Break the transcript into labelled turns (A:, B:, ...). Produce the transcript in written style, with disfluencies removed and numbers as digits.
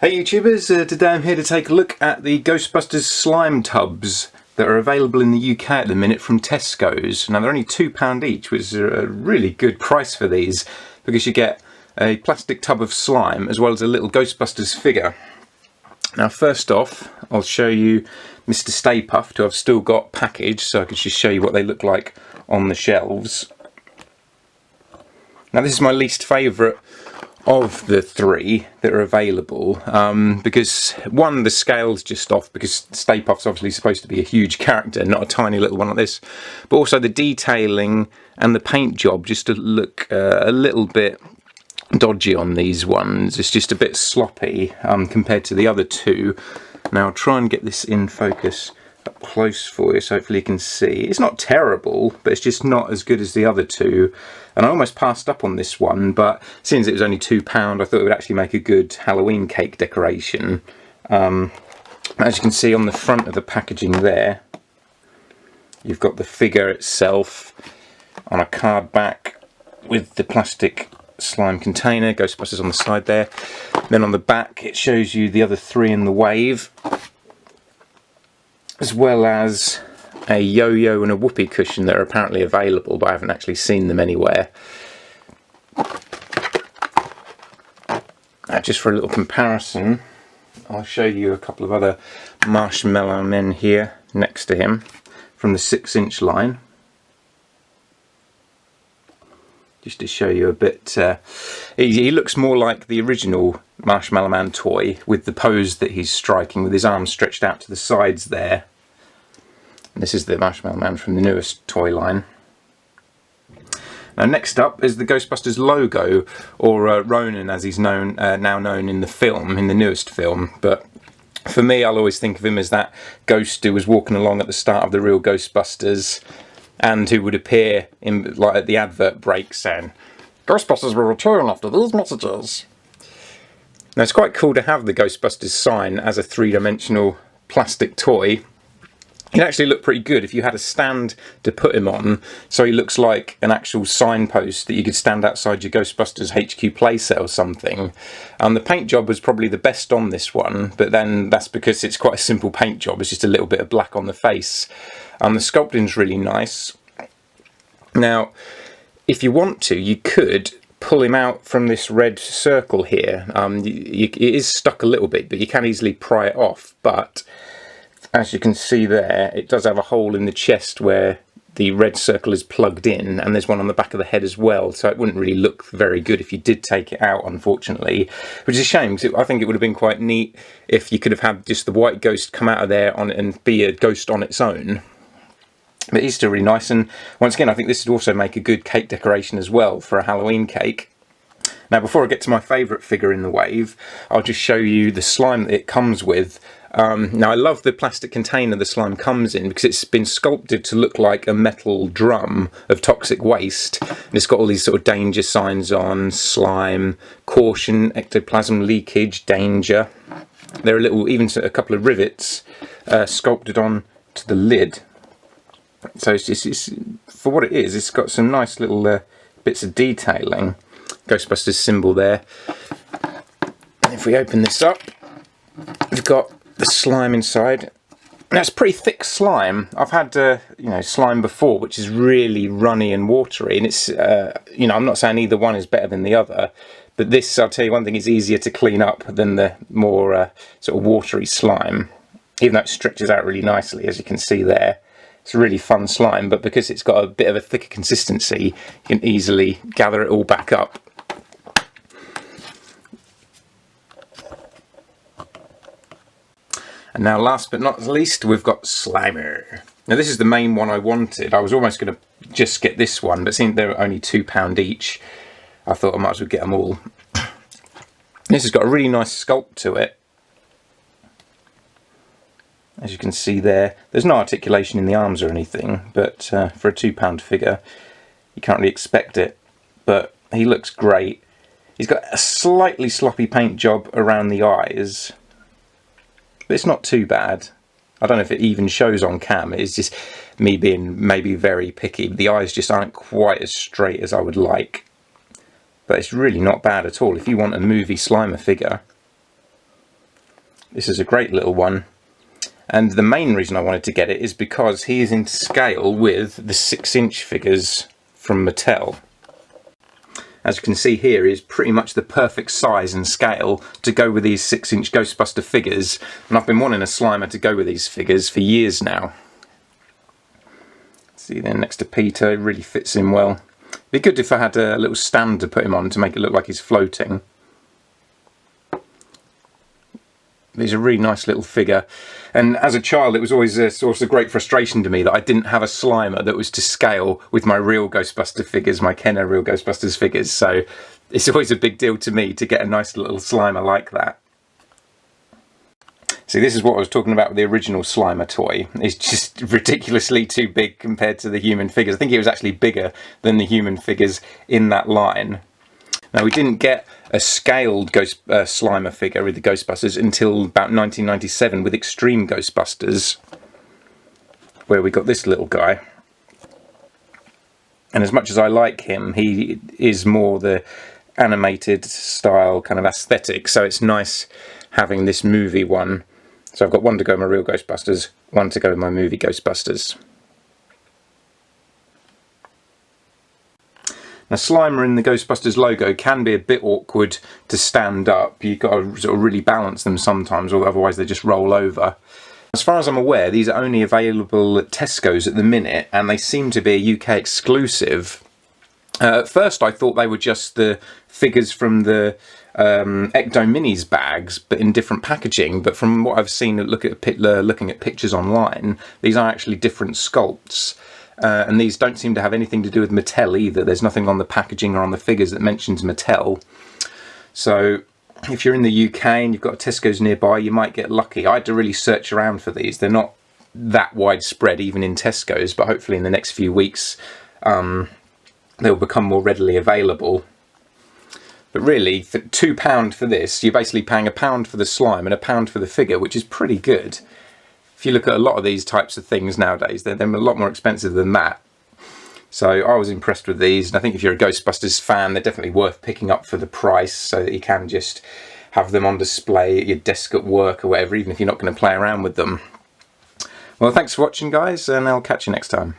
A: Hey YouTubers, today I'm here to take a look at the Ghostbusters Slime tubs that are available in the UK at the minute from Tesco's. Now they're only £2 each, which is a really good price for these, because you get a plastic tub of slime as well as a little Ghostbusters figure. Now first off, I'll show you Mr. Stay Puft, who I've still got packaged, so I can just show you what they look like on the shelves. Now this is my least favourite of the three that are available, because one, the scale's just off, because Stay Puft's obviously supposed to be a huge character, not a tiny little one like this, but also the detailing and the paint job just to look a little bit dodgy on these ones. It's just a bit sloppy compared to the other two. Now I'll try and get this in focus up close for you so hopefully you can see. It's not terrible, but it's just not as good as the other two. And I almost passed up on this one, but since it was only £2, I thought it would actually make a good Halloween cake decoration. As you can see on the front of the packaging there, you've got the figure itself on a card back with the plastic slime container, Ghostbusters on the side there. Then on the back it shows you the other three in the wave, as well as a yo-yo and a whoopee cushion that are apparently available, but I haven't actually seen them anywhere. Just for a little comparison, I'll show you a couple of other marshmallow men here next to him from the 6-inch line. Just to show you a bit, he looks more like the original Marshmallow Man toy, with the pose that he's striking with his arms stretched out to the sides there. And this is the Marshmallow Man from the newest toy line. Now next up is the Ghostbusters logo, or Ronin as he's known now known in the film, in the newest film. But for me, I'll always think of him as that ghost who was walking along at the start of the real Ghostbusters, and who would appear in, like, at the advert break saying, "Ghostbusters will return after these messages." Now it's quite cool to have the Ghostbusters sign as a three-dimensional plastic toy. He'd actually look pretty good if you had a stand to put him on, so he looks like an actual signpost that you could stand outside your Ghostbusters HQ playset or something. The paint job was probably the best on this one, but then that's because it's quite a simple paint job. It's just a little bit of black on the face. The sculpting's really nice. Now, if you want to, you could pull him out from this red circle here. It is stuck a little bit, but you can easily pry it off. But as you can see there, it does have a hole in the chest where the red circle is plugged in, and there's one on the back of the head as well, so it wouldn't really look very good if you did take it out, unfortunately, which is a shame, because I think it would have been quite neat if you could have had just the white ghost come out of there and be a ghost on its own. But he's still really nice, and once again I think this would also make a good cake decoration as well for a Halloween cake. Now before I get to my favourite figure in the wave, I'll just show you the slime that it comes with. Now I love the plastic container the slime comes in, because it's been sculpted to look like a metal drum of toxic waste, and it's got all these sort of danger signs on: slime, caution, ectoplasm leakage, danger. There are even a couple of rivets sculpted on to the lid. So it's for what it is, it's got some nice little bits of detailing. Ghostbusters symbol there. And if we open this up, we've got the slime inside. Now it's pretty thick slime. I've had slime before, which is really runny and watery, and it's I'm not saying either one is better than the other, but this, I'll tell you one thing, is easier to clean up than the more sort of watery slime, even though it stretches out really nicely, as you can see there. It's a really fun slime, but because it's got a bit of a thicker consistency, you can easily gather it all back up. And now last but not least, we've got Slimer. Now this is the main one I wanted. I was almost going to just get this one, but seeing they're only £2 each, I thought I might as well get them all. This has got a really nice sculpt to it. As you can see there, there's no articulation in the arms or anything, but for a £2 figure, you can't really expect it. But he looks great. He's got a slightly sloppy paint job around the eyes, but it's not too bad. I don't know if it even shows on cam. It's just me being maybe very picky. The eyes just aren't quite as straight as I would like. But it's really not bad at all if you want a movie Slimer figure. This is a great little one. And the main reason I wanted to get it is because he is in scale with the 6-inch figures from Mattel. As you can see here, is pretty much the perfect size and scale to go with these 6-inch Ghostbuster figures. And I've been wanting a Slimer to go with these figures for years now. See there next to Peter, it really fits in well. It'd be good if I had a little stand to put him on to make it look like he's floating. He's a really nice little figure, and as a child it was always a source of great frustration to me that I didn't have a Slimer that was to scale with my real Ghostbuster figures, my Kenner real Ghostbusters figures, so it's always a big deal to me to get a nice little Slimer like that. See, this is what I was talking about with the original Slimer toy. It's just ridiculously too big compared to the human figures. I think it was actually bigger than the human figures in that line. Now, we didn't get a scaled Slimer figure with the Ghostbusters until about 1997 with Extreme Ghostbusters, where we got this little guy. And as much as I like him, he is more the animated style kind of aesthetic, so it's nice having this movie one. So I've got one to go with my real Ghostbusters, one to go with my movie Ghostbusters. Now, Slimer in the Ghostbusters logo can be a bit awkward to stand up. You've got to sort of really balance them sometimes, or otherwise they just roll over. As far as I'm aware, these are only available at Tesco's at the minute, and they seem to be a UK exclusive. At first I thought they were just the figures from the Ecto Minis bags, but in different packaging. But from what I've seen looking at pictures online, these are actually different sculpts. And these don't seem to have anything to do with Mattel either. There's nothing on the packaging or on the figures that mentions Mattel. So if you're in the UK and you've got a Tesco's nearby, you might get lucky. I had to really search around for these. They're not that widespread even in Tesco's, but hopefully in the next few weeks they'll become more readily available. But really, for £2 for this, you're basically paying £1 for the slime and £1 for the figure, which is pretty good. If you look at a lot of these types of things nowadays, they're a lot more expensive than that. So I was impressed with these, and I think if you're a Ghostbusters fan, they're definitely worth picking up for the price, so that you can just have them on display at your desk at work or whatever, even if you're not going to play around with them. Well, thanks for watching, guys, and I'll catch you next time.